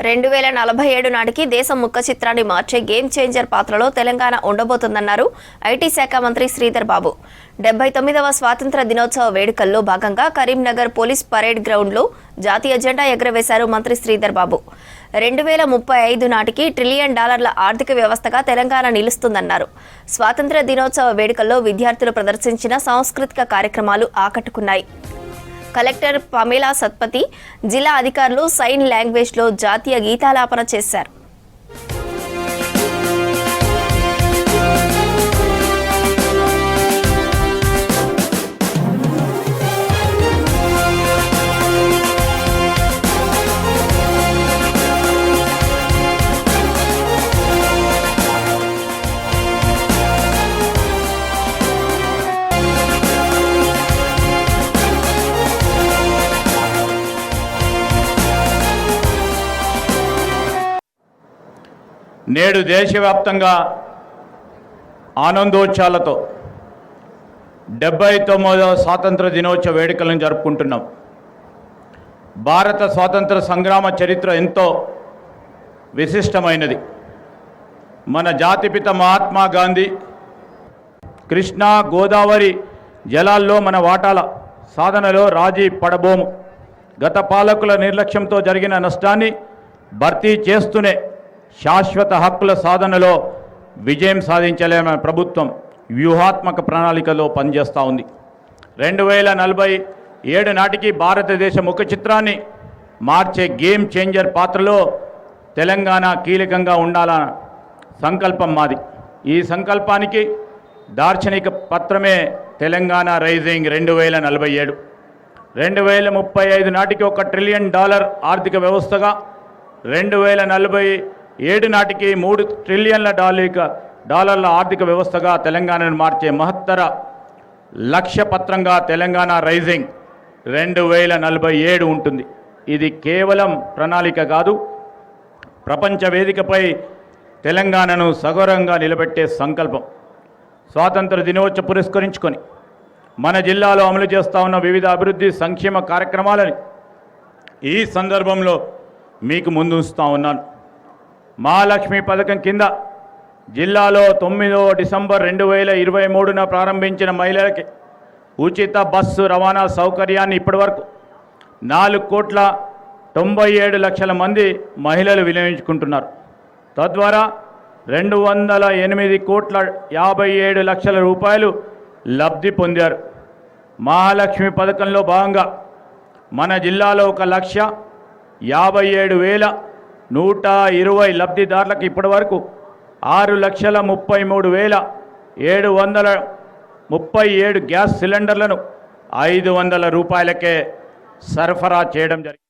2047 నాటికి దేశం ముఖ చిత్రాన్ని మార్చే గేమ్ చేంజర్ పాత్రలో తెలంగాణ ఉండబోతుందన్నారు ఐటీ శాఖ మంత్రి శ్రీధర్ బాబు. 79వ స్వాతంత్ర దినోత్సవ వేడుకల్లో భాగంగా కరీంనగర్ పోలీస్ పరేడ్ గ్రౌండ్లో జాతీయ జెండా ఎగురవేశారు మంత్రి శ్రీధర్ బాబు. 2035 నాటికి $1 ట్రిలియన్ ఆర్థిక వ్యవస్థగా తెలంగాణ నిలుస్తుందన్నారు. స్వాతంత్ర దినోత్సవ వేడుకల్లో విద్యార్థులు ప్రదర్శించిన సాంస్కృతిక కార్యక్రమాలు ఆకట్టుకున్నాయి. కలెక్టర్ పమేలా సత్పతి, జిల్లా అధికారులు సైన్ లాంగ్వేజ్లో జాతీయ గీతాలాపన చేశారు. నేడు దేశవ్యాప్తంగా ఆనందోత్సాహాలతో 79వ స్వాతంత్ర దినోత్సవ వేడుకలను జరుపుకుంటున్నాం. భారత స్వాతంత్ర సంగ్రామ చరిత్ర ఎంతో విశిష్టమైనది. మన జాతిపిత మహాత్మా గాంధీ కృష్ణా గోదావరి జలాల్లో మన వాటాల సాధనలో రాజీ పడబోము. గత పాలకుల నిర్లక్ష్యంతో జరిగిన నష్టాన్ని భర్తీ చేస్తూనే శాశ్వత హక్కుల సాధనలో విజయం సాధించలేమన్న ప్రభుత్వం వ్యూహాత్మక ప్రణాళికలో పనిచేస్తూ ఉంది. 2047 నాటికి భారతదేశ ముఖ చిత్రాన్ని మార్చే గేమ్ చేంజర్ పాత్రలో తెలంగాణ కీలకంగా ఉండాలన్న సంకల్పం మాది. ఈ సంకల్పానికి దార్శనిక పత్రమే తెలంగాణ రైజింగ్ 2047. 2035 నాటికి $1 ట్రిలియన్ ఆర్థిక వ్యవస్థగా, 2047 నాటికి $3 ట్రిలియన్ల ఆర్థిక వ్యవస్థగా తెలంగాణను మార్చే మహత్తర లక్ష్య పత్రంగా తెలంగాణ రైజింగ్ 2047 ఉంటుంది. ఇది కేవలం ప్రణాళిక కాదు, ప్రపంచ వేదికపై తెలంగాణను సగౌరవంగా నిలబెట్టే సంకల్పం. స్వాతంత్ర దినోత్సవం పురస్కరించుకొని మన జిల్లాలో అమలు చేస్తూ ఉన్న వివిధ అభివృద్ధి సంక్షేమ కార్యక్రమాలని ఈ సందర్భంలో మీకు ముందుంచుతూ ఉన్నాను. మహాలక్ష్మి పథకం కింద జిల్లాలో 9వ డిసెంబర్ 2023న ప్రారంభించిన మహిళలకి ఉచిత బస్సు రవాణా సౌకర్యాన్ని ఇప్పటివరకు 4,97,00,000 మంది మహిళలు వినియోగించుకుంటున్నారు. తద్వారా 208,57,00,000 రూపాయలు లబ్ధి పొందారు. మహాలక్ష్మి పథకంలో భాగంగా మన జిల్లాలో 1,57,120 లబ్ధిదారులకు ఇప్పటివరకు 6,33,737 గ్యాస్ సిలిండర్లను 500 రూపాయలకే సరఫరా చేయడం జరిగింది.